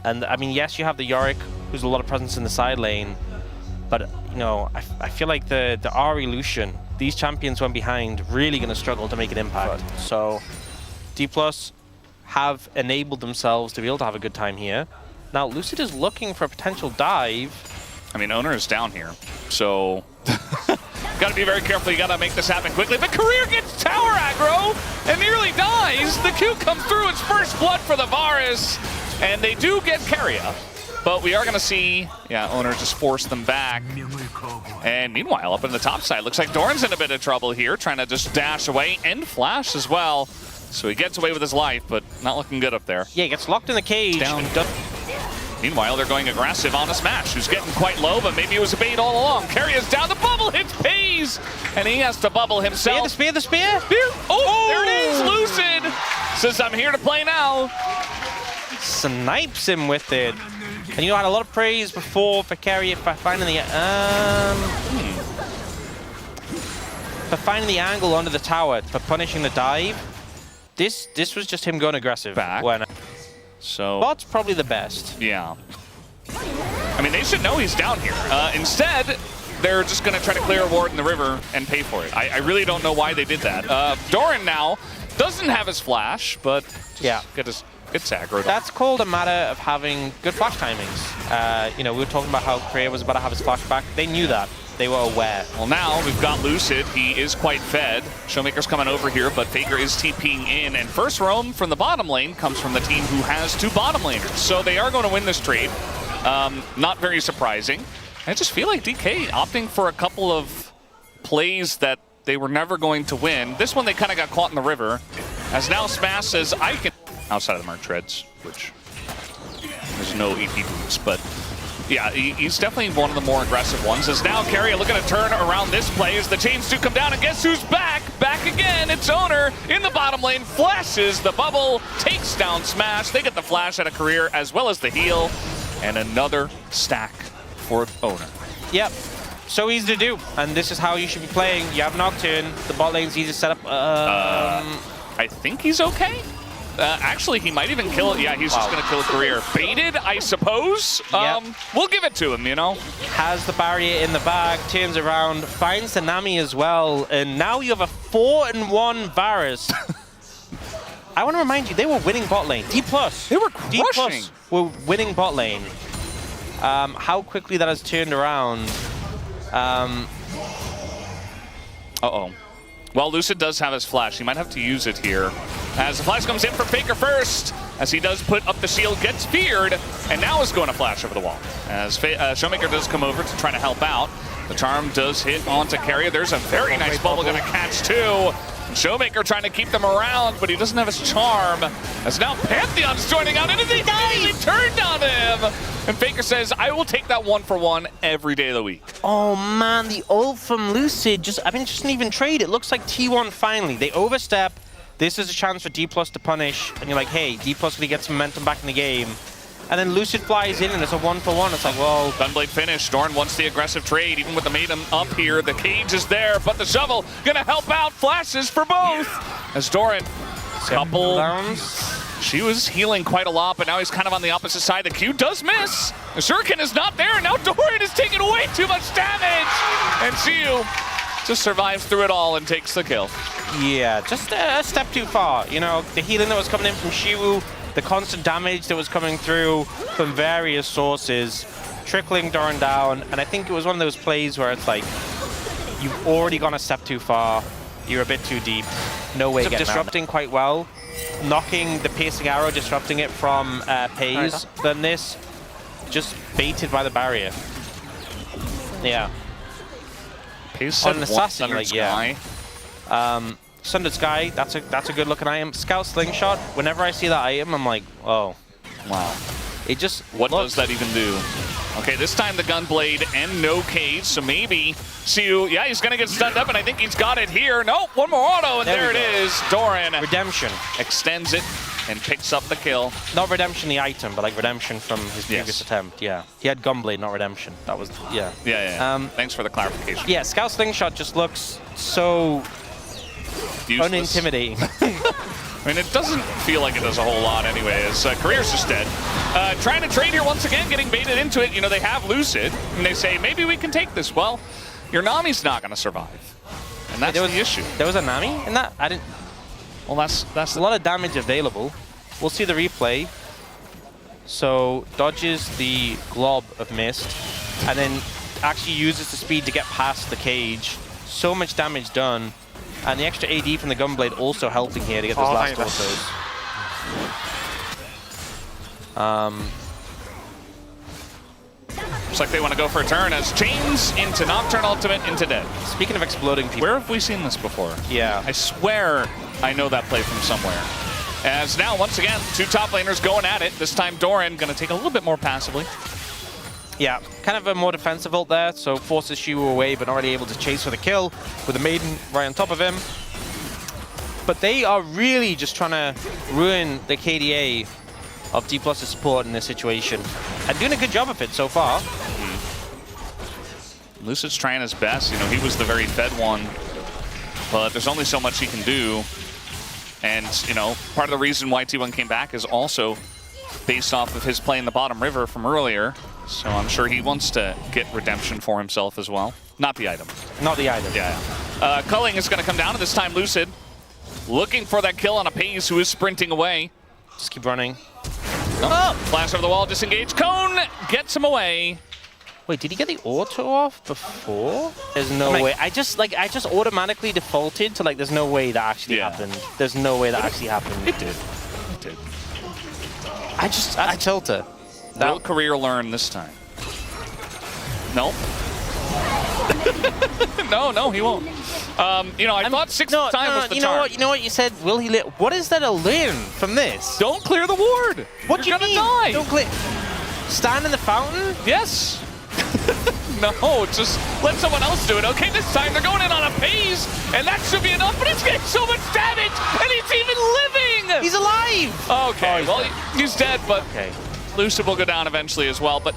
And I mean, yes, you have the Yorick, who's a lot of presence in the side lane, but you know, I feel like the Ahri Lucian, these champions when behind, really going to struggle to make an impact. Right. So Dplus have enabled themselves to be able to have a good time here. Now Lucid is looking for a potential dive. I mean, Oner is down here, so got to be very careful. You got to make this happen quickly. But Keria gets tower aggro and nearly dies. The Q comes through. It's first blood for the Varus, and they do get Keria. But we are going to see, yeah, Oner just force them back. And meanwhile, up in the top side, looks like Doran's in a bit of trouble here, trying to just dash away and flash as well. So he gets away with his life, but not looking good up there. Yeah, he gets locked in the cage. Down. Meanwhile, they're going aggressive on a smash, who's getting quite low, but maybe it was a bait all along. Keria's down, the bubble hits Peyz, and he has to bubble himself. The spear, the spear. Oh, there it is, Lucid says, I'm here to play now. Snipes him with it. And you know, I had a lot of praise before for Keria for finding the angle under the tower, for punishing the dive. This was just him going aggressive. Back. So Bot's probably the best. Yeah. I mean, they should know he's down here. Instead, they're just going to try to clear a ward in the river and pay for it. I really don't know why they did that. Doran now doesn't have his flash, but yeah, gets aggroed. That's called a matter of having good flash timings. You know, we were talking about how Keria was about to have his flash back. They knew that. They were aware. Well, now we've got Lucid. He is quite fed. ShowMaker's coming over here, but Faker is TPing in. And first roam from the bottom lane comes from the team who has two bottom laners. So they are going to win this trade. Not very surprising. I just feel like DK opting for a couple of plays that they were never going to win. This one they kind of got caught in the river. As now Smash says, I can... Outside of the Mark Treads, which there's no EP boots, but... Yeah, he's definitely one of the more aggressive ones. As now Keria looking to turn around this play as the chains do come down, and guess who's back? Back again, it's Oner in the bottom lane, flashes the bubble, takes down Smash. They get the flash out of Keria as well as the heal, and another stack for Oner. Yep, so easy to do, and this is how you should be playing. You have Nocturne, the bot lane's easy to set up. I think he's okay. Actually, he might even kill it. Yeah, he's just going to kill Keria. Baited, I suppose. Yep. We'll give it to him, you know. Has the barrier in the bag, turns around, finds the Nami as well, and now you have a 4-1 Varus. I want to remind you, they were winning bot lane. Dplus. They were crushing. Dplus were winning bot lane. How quickly that has turned around. Uh-oh. Well, Lucid does have his flash. He might have to use it here. As the flash comes in for Faker first, as he does put up the shield, gets feared, and now is going to flash over the wall. As ShowMaker does come over to try to help out. The charm does hit onto Keria. There's a very nice bubble going to catch too. ShowMaker trying to keep them around, but he doesn't have his charm. As now Pantheon's joining out, and they turned on him. And Faker says, I will take that 1-for-1 every day of the week. Oh man, the ult from Lucid just didn't even trade. It looks like T1 finally. They overstep. This is a chance for Dplus to punish. And you're like, hey, Dplus gonna get some momentum back in the game. And then Lucid flies in and it's a 1-for-1. It's like, well... Gunblade finish. Doran wants the aggressive trade, even with the Maiden up here. The cage is there, but the shovel gonna help out. Flashes for both. As Doran, couple downs. She was healing quite a lot, but now he's kind of on the opposite side. The Q does miss. The Shuriken is not there. Now Doran is taking way too much damage. And Siwoo just survives through it all and takes the kill. Yeah, just a step too far. You know, the healing that was coming in from Siwoo, the constant damage that was coming through from various sources, trickling Doran down. And I think it was one of those plays where it's like, you've already gone a step too far. You're a bit too deep. No way getting disrupting quite well. Knocking the piercing arrow, disrupting it from Peyz. Then this, just baited by the barrier. Yeah. Peyz on an assassin, like, yeah. Sundered Sky, that's a good looking item. Scout Slingshot, whenever I see that item, I'm like, oh. Wow. It just What does that even do? Okay, this time the Gunblade and no cage, so maybe Siwoo, yeah, he's gonna get stunned up, and I think he's got it here. Nope, one more auto, and there it is. Doran Redemption extends it and picks up the kill. Not Redemption the item, but like Redemption from his previous attempt, yeah. He had Gunblade, not Redemption. That was, yeah. Yeah. Thanks for the clarification. Yeah, Scout Slingshot just looks so useless. Unintimidating. I mean, it doesn't feel like it does a whole lot anyway, as Keria's just dead. Trying to trade here once again, getting baited into it. You know, they have Lucid, and they say, maybe we can take this. Well, your Nami's not going to survive. And that's the issue. There was a Nami in that? I didn't... Well, that's a lot of damage available. We'll see the replay. So, dodges the glob of mist, and then actually uses the speed to get past the cage. So much damage done. And the extra AD from the Gunblade also helping here to get those last autos. Looks like they want to go for a turn as Chains into Nocturne Ultimate into Dead. Speaking of exploding people. Where have we seen this before? Yeah. I swear I know that play from somewhere. As now, once again, two top laners going at it. This time, Doran going to take a little bit more passively. Yeah, kind of a more defensive ult there, so forces Siwoo away, but not really able to chase for the kill with the Maiden right on top of him. But they are really just trying to ruin the KDA of Dplus' support in this situation, and doing a good job of it so far. Lucid's trying his best. You know, he was the very fed one, but there's only so much he can do. And, you know, part of the reason why T1 came back is also based off of his play in the bottom river from earlier. So I'm sure he wants to get redemption for himself as well. Not the item. Not the item. Yeah. Culling is going to come down, and this time Lucid looking for that kill on a Peyz who is sprinting away. Just keep running. Oh, flash over the wall, disengage. Cone gets him away. Wait, did he get the auto off before? There's no way. I just automatically defaulted to like, there's no way that actually happened. There's no way that actually happened. It did. It did. I tilted. Will Keria learn this time? Nope. no, he won't. You know, I thought sixth time was the charm. You know what you said? Will he? What is there to learn from this? Don't clear the ward. What do you mean? Die. Don't clear. Stand in the fountain? Yes. No, just let someone else do it. Okay, this time they're going in on a Peyz, and that should be enough, but he's getting so much damage, and he's even living! He's alive! Okay, well, he's dead, but Lucid will go down eventually as well, but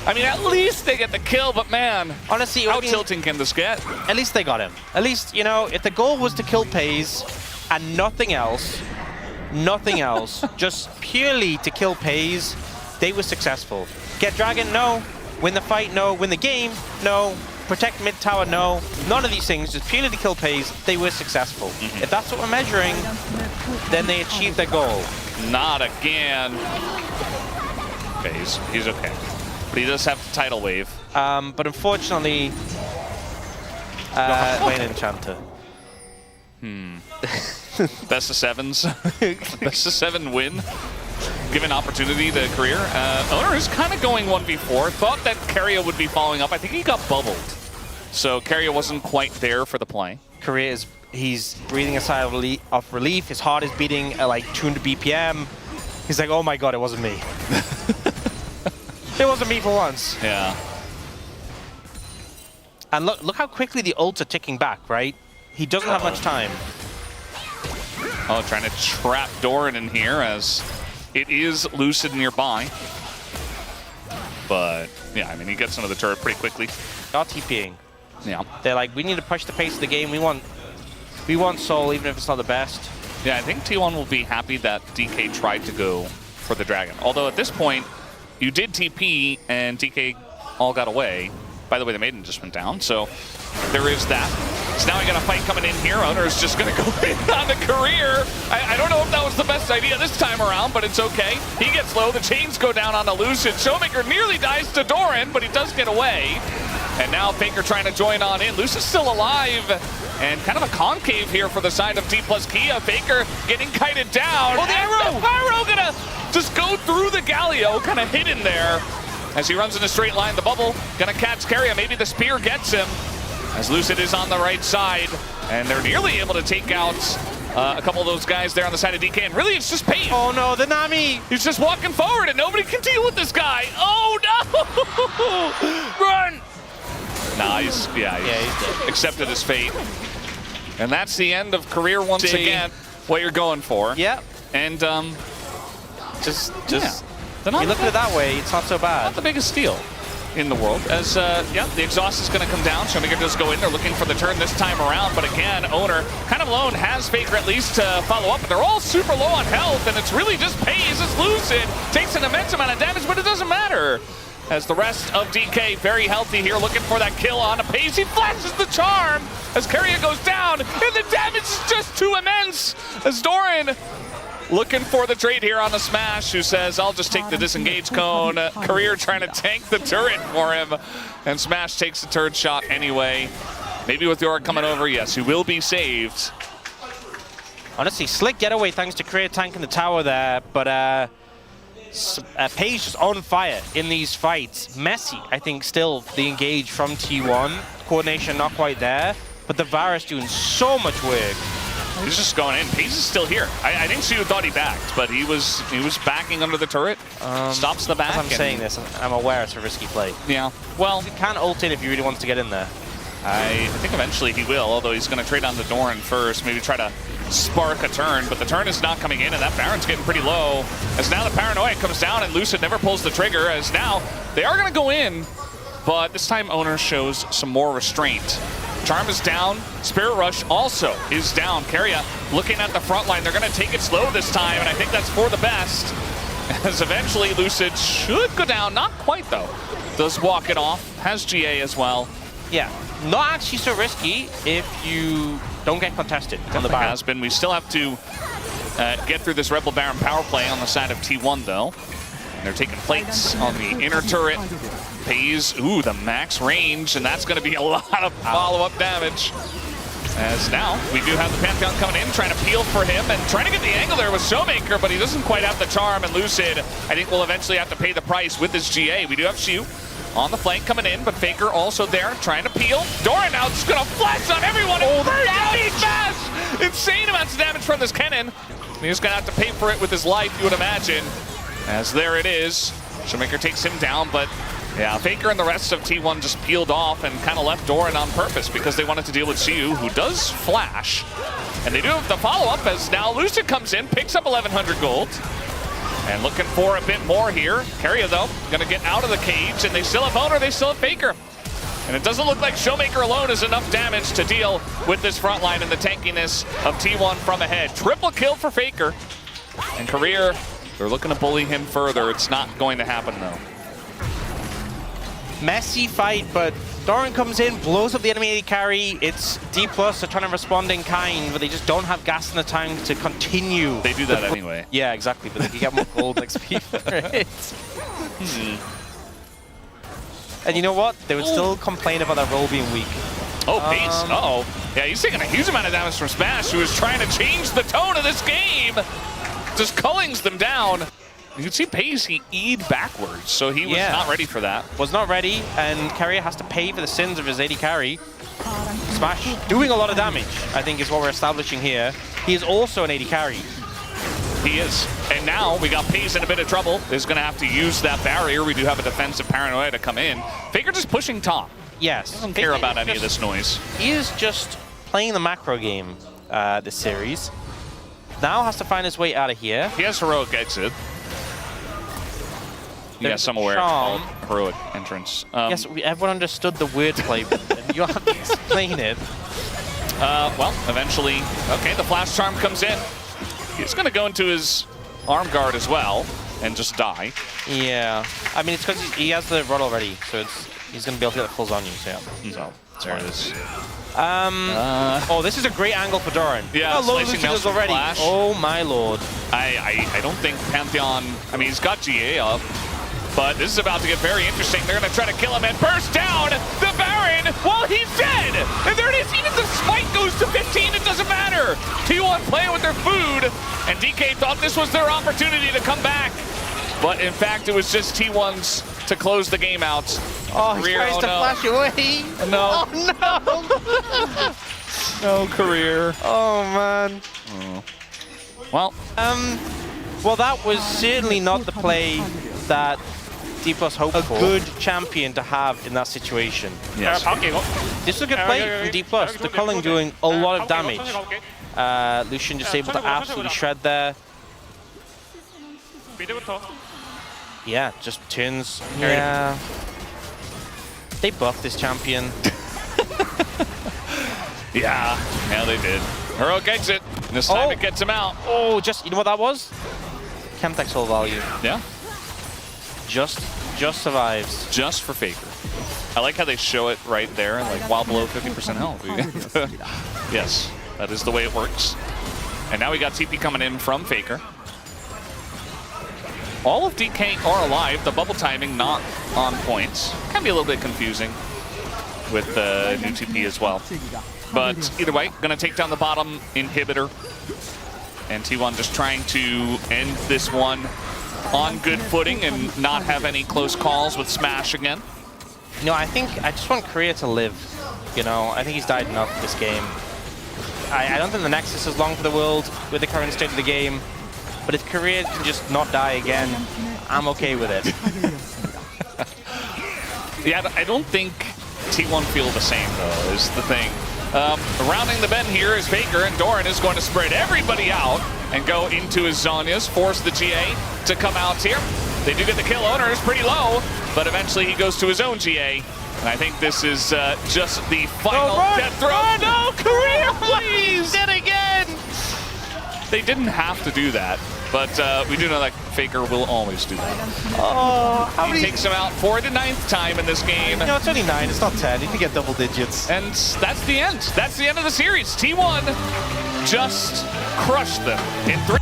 I mean, at least they get the kill, but man, honestly, how tilting can this get? At least they got him. At least, you know, if the goal was to kill Peyz and nothing else, just purely to kill Peyz, they were successful. Get Dragon? No. Win the fight? No. Win the game? No. Protect mid tower? No. None of these things, just purely to kill Peyz, they were successful. If that's what we're measuring, then they achieved their goal. Not again. Peyz, he's okay. But he does have the tidal wave. But unfortunately, lane enchanter. Best of sevens. Best of seven win. Given opportunity to Keria. Oner is kind of going 1v4. Thought that Keria would be following up. I think he got bubbled. So Keria wasn't quite there for the play. Keria he's breathing a sigh of relief. His heart is beating at like 200 BPM. He's like, oh my god, it wasn't me. It wasn't me for once. Yeah. And look how quickly the ults are ticking back, right? He doesn't have much time. Oh, trying to trap Doran in here as it is Lucid nearby. But, yeah, I mean, he gets into the turret pretty quickly. They're TPing. Yeah. They're like, we need to push the pace of the game. We want Soul, even if it's not the best. Yeah, I think T1 will be happy that DK tried to go for the Dragon. Although at this point, you did TP and DK all got away. By the way, the Maiden just went down, so there is that. So now we got a fight coming in here. Oner is just going to go in on the Keria. I don't know if that was the best idea this time around, but it's okay. He gets low. The chains go down on the Lucid. ShowMaker nearly dies to Doran, but he does get away. And now Faker trying to join on in. Lucid's still alive. And kind of a concave here for the side of Dplus KIA. Faker getting kited down. Oh, the arrow! The arrow going to just go through the Galio, kind of hidden there. As he runs in a straight line, the bubble gonna catch Keria. Maybe the spear gets him. As Lucid is on the right side, and they're nearly able to take out a couple of those guys there on the side of DK. And really, it's just Peyz. Oh no, the Nami! He's just walking forward, and nobody can deal with this guy. Oh no! Run! Nah, he's dead. Accepted his fate. And that's the end of Keria once again. What you're going for? Yeah. And just. Yeah. You look at it that way, it's not so bad. Not the biggest steal. in the world. As, yeah, the exhaust is going to come down. ShowMaker does go in. They're looking for the turn this time around. But again, Oner kind of alone, has Faker at least to follow up. But they're all super low on health, and it's really just Peyz as Lucid takes an immense amount of damage, but it doesn't matter. As the rest of DK very healthy here, looking for that kill on a Peyz. He flashes the charm as Keria goes down, and the damage is just too immense. As Doran looking for the trade here on the Smash, who says, I'll just take the disengage cone. Keria trying to tank the turret for him, and Smash takes the turret shot anyway. Maybe with Yorick coming over, yes, he will be saved. Honestly, slick getaway thanks to Keria tanking the tower there, but Peyz just on fire in these fights. Messy, I think, still the engage from T1. Coordination not quite there, but the Varus doing so much work. He's just going in. Peyz is still here. I think Siwoo thought he backed, but he was backing under the turret. Stops the back. As I'm saying this, I'm aware it's a risky play. Yeah. Well, he can ult in if he really wants to get in there. I think eventually he will, although he's going to trade on the Doran first, maybe try to spark a turn, but the turn is not coming in, and that Baron's getting pretty low. As now the Paranoia comes down, and Lucid never pulls the trigger, as now they are going to go in, but this time Oner shows some more restraint. Charm is down, Spirit Rush also is down. Keria looking at the front line, they're going to take it slow this time, and I think that's for the best, as eventually Lucid should go down, not quite though. Does walk it off, has GA as well. Yeah, not actually so risky if you don't get contested on the Baron. Has been. We still have to get through this Rebel Baron power play on the side of T1 though. And they're taking plates on the inner turret. Peyz, ooh, the max range, and that's going to be a lot of follow-up damage. As now, we do have the Pantheon coming in, trying to peel for him, and trying to get the angle there with ShowMaker, but he doesn't quite have the charm, and Lucid, I think, will eventually have to pay the price with his GA. We do have Siwoo on the flank coming in, but Faker also there, trying to peel. Doran now just gonna flash on everyone. Oh, the damage! Smash! Insane amounts of damage from this cannon. He's gonna have to pay for it with his life, you would imagine. As there it is. ShowMaker takes him down, but yeah, Faker and the rest of T1 just peeled off and kind of left Doran on purpose because they wanted to deal with Siwoo, who does flash. And they do have the follow-up as now Lucid comes in, picks up 1,100 gold. And looking for a bit more here. Keria, though, going to get out of the cage, and they still have Oner, they still have Faker. And it doesn't look like ShowMaker alone is enough damage to deal with this front line and the tankiness of T1 from ahead. Triple kill for Faker. And Keria, they're looking to bully him further. It's not going to happen, though. Messy fight, but Doran comes in, blows up the enemy AD carry. It's Dplus, they're trying to respond in kind, but they just don't have gas in the tank to continue. They do that anyway. Yeah, exactly, but they can get more gold XP for it. And you know what? They would still complain about that roll being weak. Oh, Peyz. Uh-oh. Yeah, he's taking a huge amount of damage from Smash, who is trying to change the tone of this game. Just cullings them down. You can see Peyz, he E'd backwards, so he was not ready for that. Was not ready, and Keria has to pay for the sins of his AD carry. Smash doing a lot of damage, I think is what we're establishing here. He is also an AD carry. He is. And now we got Peyz in a bit of trouble. Is going to have to use that barrier. We do have a defensive Paranoia to come in. Faker just pushing top. Yes. Doesn't care about any of this noise. He is just playing the macro game this series. Now has to find his way out of here. He has heroic exit. Yes, I'm aware. Heroic entrance. Yes, everyone understood the wordplay, but you have to explain it. Well, eventually, okay, the flash charm comes in. He's going to go into his arm guard as well and just die. Yeah, I mean, it's because he has the rod already, so he's going to be able to get the fulls on you, so yeah. So, there it is. Oh, this is a great angle for Doran. Yeah, Lucid is already. Flash. Oh my lord. I don't think Pantheon, I mean, he's got GA up. But this is about to get very interesting. They're going to try to kill him and burst down the Baron. Well, he's dead. And there it is. Even the spike goes to 15. It doesn't matter. T1 playing with their food. And DK thought this was their opportunity to come back. But in fact, it was just T1's to close the game out. Oh, he tries to flash away. No. Oh, no. No, Keria. Oh, man. Oh. Well. Well, that was certainly not the play that Dplus hoped for. A good champion to have in that situation. Yes. This is a good play from Dplus. The culling doing a lot of damage. Lucian just able to absolutely shred there. Yeah, just turns. Yeah. They buffed this champion. Yeah, they did. Heroic exit. This time it gets him out. Oh, just, you know what that was? Chemtech's whole value. Yeah. Just survives. Just for Faker. I like how they show it right there, like while below 50% health. Yes, that is the way it works. And now we got TP coming in from Faker. All of DK are alive. The bubble timing not on points. Can be a little bit confusing with the new TP as well. But either way, gonna take down the bottom inhibitor. And T1 just trying to end this one on good footing and not have any close calls with Smash again. No, I just want Keria to live. You know, I think he's died enough this game. I don't think the Nexus is long for the world with the current state of the game. But if Keria can just not die again, I'm okay with it. Yeah, I don't think T1 feel the same, though, is the thing. Rounding the bend here is Faker, and Doran is going to spread everybody out and go into his Zhonya's, force the GA to come out here. They do get the kill. Oner is pretty low, but eventually he goes to his own GA. And I think this is just the final death throw. No, Keria, please! Did again! They didn't have to do that, but we do know that Faker will always do that. Oh, how many? He takes him out for the 9th time in this game. No, it's only 9, it's not 10. You can get double digits. And that's the end. That's the end of the series. T1 just crushed them in 3.